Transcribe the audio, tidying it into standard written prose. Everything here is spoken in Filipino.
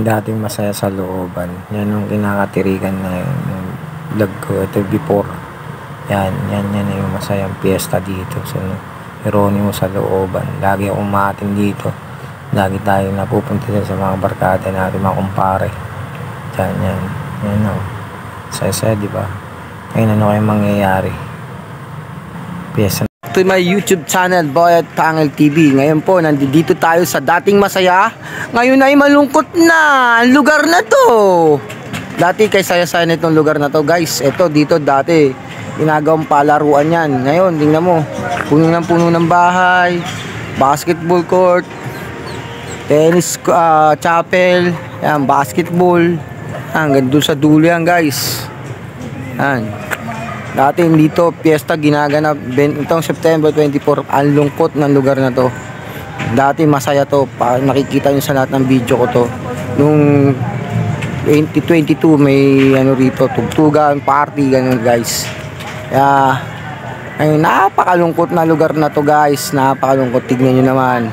yung dating masaya sa looban. Yan yung kinakatirikan na yung vlog ko. Ito before. Yan yung masayang piyesta dito sa Jeronimo sa looban. Lagi akong umatin dito. Lagi tayo napupunta sa mga barkada natin, mga kumpare. Yan o. Saya-saya, diba? Ngayon, ano kayong mangyayari? Piyesta. To my YouTube channel, Boy at Pangil TV. Ngayon po, nandito tayo sa dating masaya. Ngayon ay malungkot na ang lugar na to. Dati kay saya-saya nitong lugar na to, guys. Ito dito dati ginagawang palaruan yan. Ngayon, tingnan mo, puno ng bahay, basketball court, tennis chapel, yan, basketball. Hanggang doon sa dulo yan, guys. Yan. Dati dito piyesta ginaganap itong September 24. Ang lungkot ng lugar na to. Dati masaya to. Nakikita nyo sa lahat ng video ko to. Nung 2022 may ano rito, tugtugan, party, ganun, guys. Kaya ngayon napakalungkot na lugar na to, guys. Napakalungkot. Tignan nyo naman.